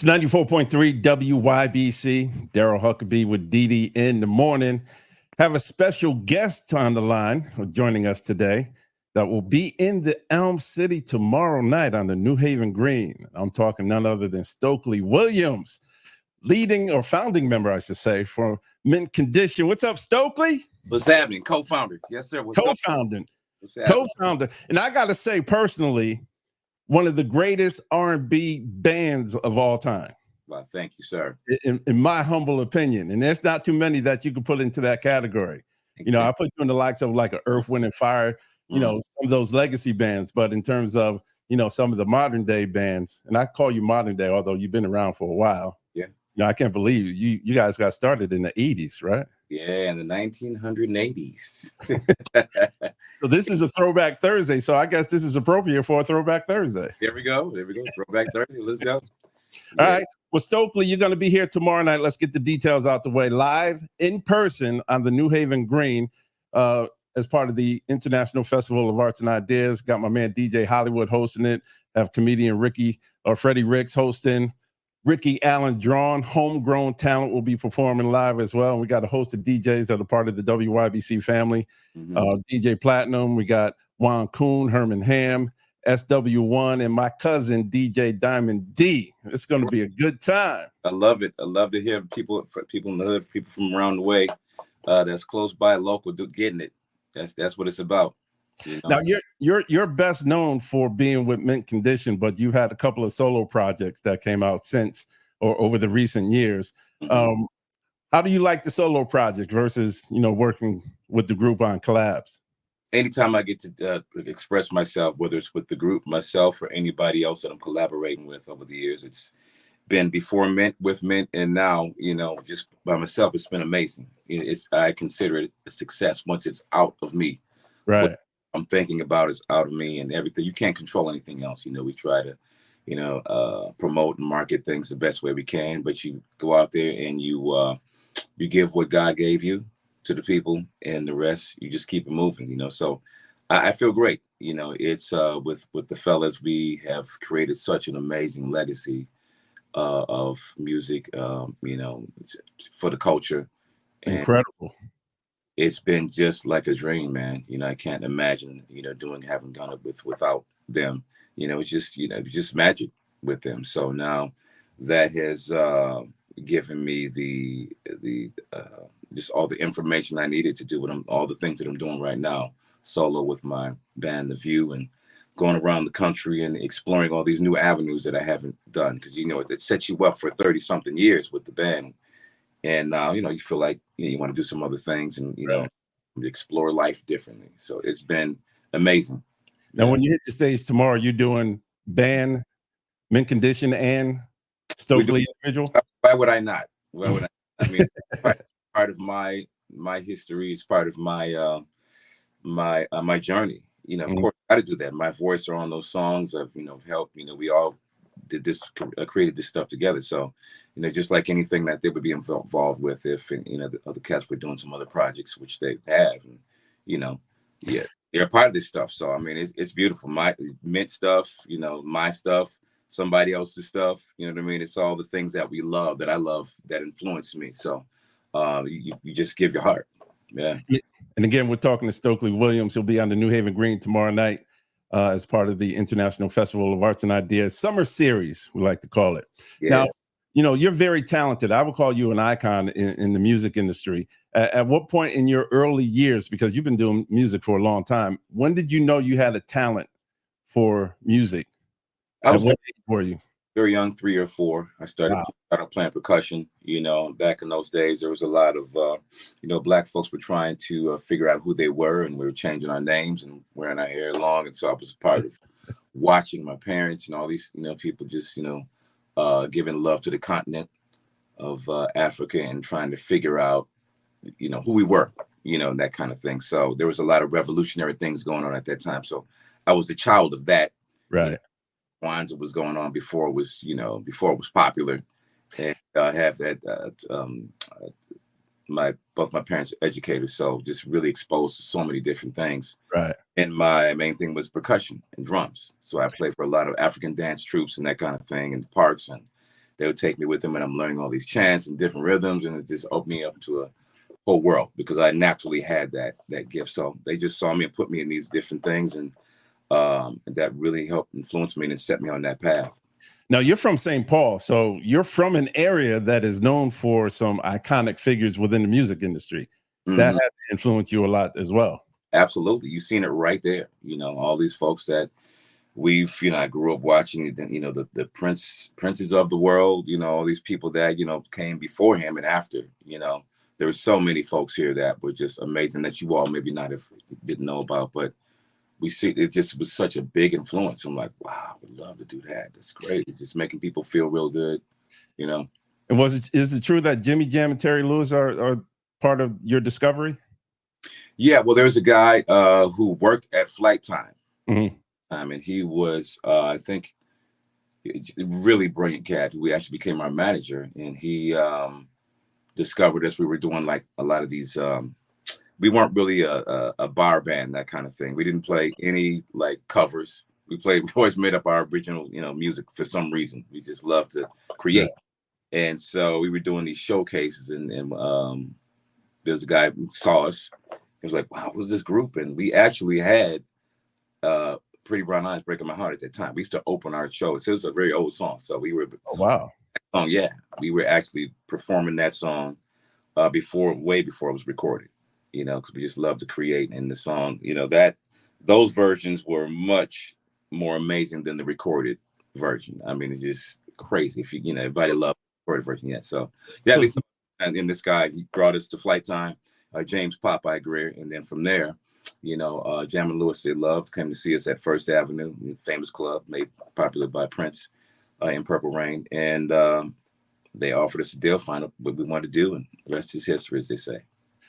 It's 94.3 WYBC. Daryl Huckabee with Dee Dee in the morning. Have a special guest on the line joining us today that will be in the Elm City tomorrow night on the New Haven Green. I'm talking none other than Stokley Williams, leading or founding member, I should say, for Mint Condition. What's up, Stokley? What's happening? Co-founder. Yes, sir. Co-founder. Co-founder. And I got to say, personally, one of the greatest R&B bands of all time. Well, thank you, sir. In my humble opinion. And there's not too many that you could put into that category. You know, I put you in the likes of like a Earth, Wind, and Fire, you know, some of those legacy bands. But in terms of, you know, some of the modern day bands, and I call you modern day, although you've been around for a while. Yeah. You know, I can't believe you guys got started in the 80s, right? Yeah, in the 1980s. So this is a Throwback Thursday. So I guess this is appropriate for a Throwback Thursday. There we go. Throwback Thursday. Let's go. All right. Well, Stokley, you're going to be here tomorrow night. Let's get the details out the way. Live in person on the New Haven Green as part of the International Festival of Arts and Ideas. Got my man DJ Hollywood hosting it. Have comedian Freddie Ricks hosting. Ricky Allen Drawn, homegrown talent, will be performing live as well. And we got a host of DJs that are part of the WYBC family. DJ Platinum, we got Juan Kuhn, Herman Ham, SW1, and my cousin DJ Diamond D. It's going to be a good time. I love it. I love to hear people from around the way that's close by, local, getting it. That's what it's about. You know? Now you're best known for being with Mint Condition, but you've had a couple of solo projects that came out since or over the recent years. How do you like the solo project versus, you know, working with the group on collabs? Anytime I get to express myself, whether it's with the group, myself, or anybody else that I'm collaborating with over the years, it's been before Mint, with Mint, and now, you know, just by myself, it's been amazing. I consider it a success once it's out of me. Right. I'm thinking about is out of me and everything. You can't control anything else. You know, we try to, you know, promote and market things the best way we can, but you go out there and you give what God gave you to the people, and the rest, you just keep it moving, you know? So I feel great. You know, it's with the fellas, we have created such an amazing legacy of music, you know, for the culture. Incredible. It's been just like a dream, man. You know, I can't imagine, you know, having done it without them. You know, it's just, you know, just magic with them. So now that has given me the just all the information I needed to do with them, all the things that I'm doing right now, solo with my band, The View, and going around the country and exploring all these new avenues that I haven't done. Because, you know, it sets you up for 30-something years with the band. And now, you know, you feel like you want to do some other things and, you know, explore life differently. So it's been amazing. Now, when you hit the stage tomorrow, you're doing band, Mint Condition, and Stokley individual? Why would I not? Why would I? I mean, part of my history. It's part of my my journey. You know, of course, I got to do that. My voice are on those songs. I've, you know, helped. You know, we all did this, created this stuff together. So, you know, just like anything that they would be involved with, if, you know, the other cats were doing some other projects, which they have, and, you know, yeah, they're a part of this stuff. So, I mean, it's beautiful. My Mint stuff, you know, my stuff, somebody else's stuff, you know what I mean? It's all the things that we love, that I love, that influenced me. So you just give your heart. Yeah. And again, we're talking to Stokley Williams. He'll be on the New Haven Green tomorrow night as part of the International Festival of Arts and Ideas Summer Series, we like to call it. Yeah. Now, you know, you're very talented. I would call you an icon in the music industry. At what point in your early years, because you've been doing music for a long time, when did you know you had a talent for music? What age were you? Very young, 3 or 4. I started playing percussion. You know, back in those days, there was a lot of, you know, Black folks were trying to figure out who they were, and we were changing our names and wearing our hair long. And so I was part of watching my parents and all these, you know, people just, you know, giving love to the continent of Africa and trying to figure out, you know, who we were, you know, that kind of thing. So there was a lot of revolutionary things going on at that time. So I was a child of that. Right. Wines was going on before it was, you know, before it was popular. And I have had both my parents are educators, so just really exposed to so many different things. Right. And my main thing was percussion and drums. So I played for a lot of African dance troupes and that kind of thing in the parks and they would take me with them, and I'm learning all these chants and different rhythms, and it just opened me up to a whole world because I naturally had that gift. So they just saw me and put me in these different things, and that really helped influence me and set me on that path. Now, you're from St. Paul, so you're from an area that is known for some iconic figures within the music industry. That had to influence you a lot as well. Absolutely. You've seen it right there. All these folks that I grew up watching, the princes of the world, all these people that, came before him and after, there were so many folks here that were just amazing that you all maybe not have didn't know about, but we see it just was such a big influence. I'm like, wow, I would love to do that. That's great. It's just making people feel real good, And is it true that Jimmy Jam and Terry Lewis are part of your discovery? Yeah, well, there's a guy who worked at Flight Time. And he was, I think, really brilliant cat. We actually became our manager, and he discovered us. We were doing like a lot of these. We weren't really a bar band, that kind of thing. We didn't play any like covers. We always made up our original, music for some reason. We just love to create. Yeah. And so we were doing these showcases, and there's a guy who saw us. He was like, wow, what was this group? And we actually had Pretty Brown Eyes, Breaking My Heart at that time. We used to open our show. It was a very old song. So we were, oh, wow. Yeah, we were actually performing that song way before it was recorded, because we just love to create. And the song, those versions were much more amazing than the recorded version. I mean, it's just crazy. If everybody loved the recorded version. Yeah. So yeah, and this guy, he brought us to Flight Time, James Popeye Greer. And then from there, Jam and Lewis, they loved, came to see us at First Avenue, famous club made popular by Prince in Purple Rain. And they offered us a deal, find out what we wanted to do, and the rest is history, as they say.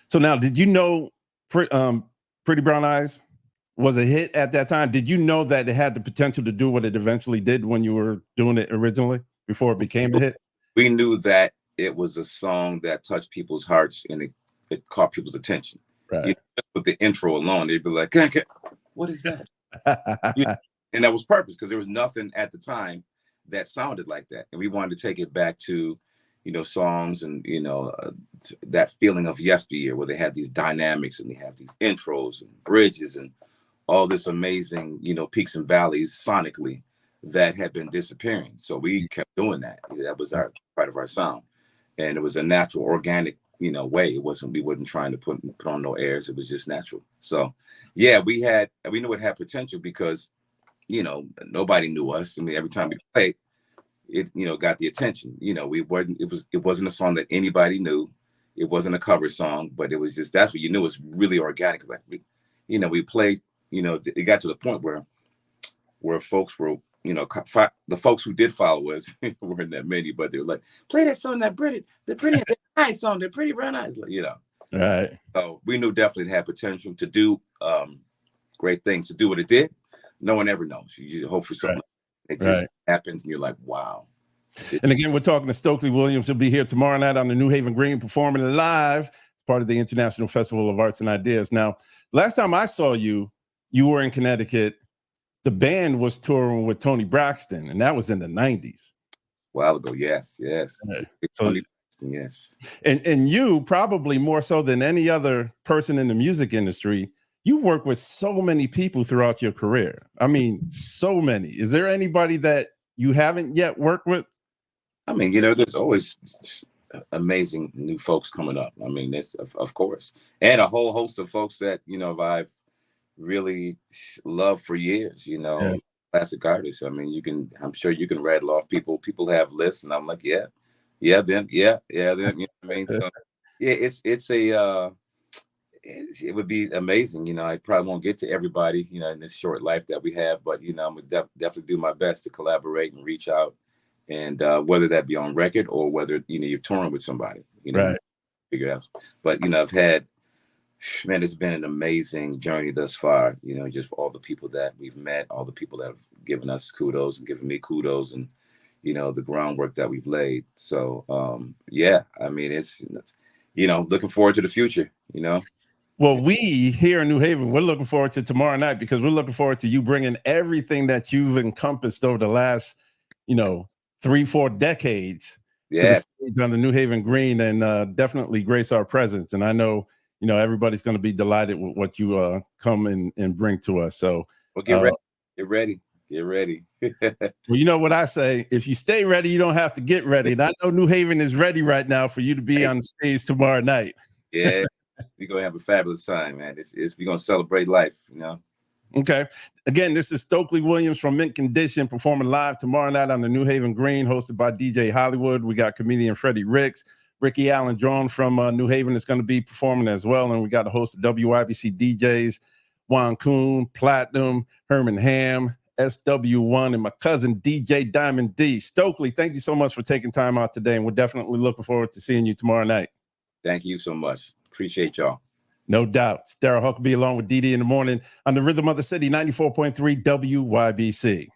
So now, did you know Pretty Brown Eyes was a hit at that time? Did you know that it had the potential to do what it eventually did when you were doing it originally, before it became a hit? We knew that it was a song that touched people's hearts, and it caught people's attention. Right. With the intro alone, they'd be like, what is that? And that was purpose, because there was nothing at the time that sounded like that. And we wanted to take it back to, songs and, that feeling of yesteryear, where they had these dynamics and they have these intros and bridges and all this amazing, peaks and valleys sonically that had been disappearing. So we kept doing that. That was part of our sound. And it was a natural, organic, way. We wasn't trying to put on no airs. It was just natural. So yeah, we knew it had potential because, nobody knew us. I mean, every time we played, it, got the attention. It wasn't a song that anybody knew. It wasn't a cover song, but it was just, that's what you knew. It was really organic. Like we played, it got to the point where folks were, the folks who did follow us weren't that many, but they were like, play that song, the pretty nice song, the Pretty Brown Eyes, Right. So we knew definitely it had potential to do great things, to do what it did. No one ever knows. You just hope for something. Right. It just happens, and you're like, wow. And again, we're talking to Stokley Williams. He'll be here tomorrow night on the New Haven Green, performing live as part of the International Festival of Arts and Ideas. Now, last time I saw you, you were in Connecticut. The band was touring with Tony Braxton, and that was in the 90s. A while ago, yes. Right. Tony Braxton, yes. And you, probably more so than any other person in the music industry, you work with so many people throughout your career. I mean, so many. Is there anybody that you haven't yet worked with? I mean, there's always amazing new folks coming up. I mean, that's of course, and a whole host of folks that I've really loved for years. Classic artists. I mean, I'm sure you can rattle off people. People have lists, and I'm like, them. You know what I mean? So, yeah, it would be amazing. I probably won't get to everybody, in this short life that we have, but I'm gonna definitely do my best to collaborate and reach out, and whether that be on record or whether you're touring with somebody, right. Figure it out. But I've had, man, it's been an amazing journey thus far. Just all the people that we've met, all the people that have given us kudos and given me kudos, and the groundwork that we've laid. So yeah, I mean, it's looking forward to the future. Well, we here in New Haven, we're looking forward to tomorrow night, because we're looking forward to you bringing everything that you've encompassed over the last, 3-4 decades to the stage on the New Haven Green, and definitely grace our presence. And I know, everybody's going to be delighted with what you come and bring to us. So well, get ready. Get ready. Get ready. Well, you know what I say, if you stay ready, you don't have to get ready. And I know New Haven is ready right now for you to be on the stage tomorrow night. Yeah, we're going to have a fabulous time, man. We're going to celebrate life, Okay. Again, this is Stokley Williams from Mint Condition performing live tomorrow night on the New Haven Green, hosted by DJ Hollywood. We got comedian Freddie Ricks. Ricky Allen Drone from New Haven is going to be performing as well. And we got a host of WYBC DJs, Juan Kuhn, Platinum, Herman Ham, SW1, and my cousin DJ Diamond D. Stokley, thank you so much for taking time out today. And we're definitely looking forward to seeing you tomorrow night. Thank you so much. Appreciate y'all. No doubt. It's Daryl Huckabee along with Didi in the morning on the Rhythm of the City, 94.3 WYBC.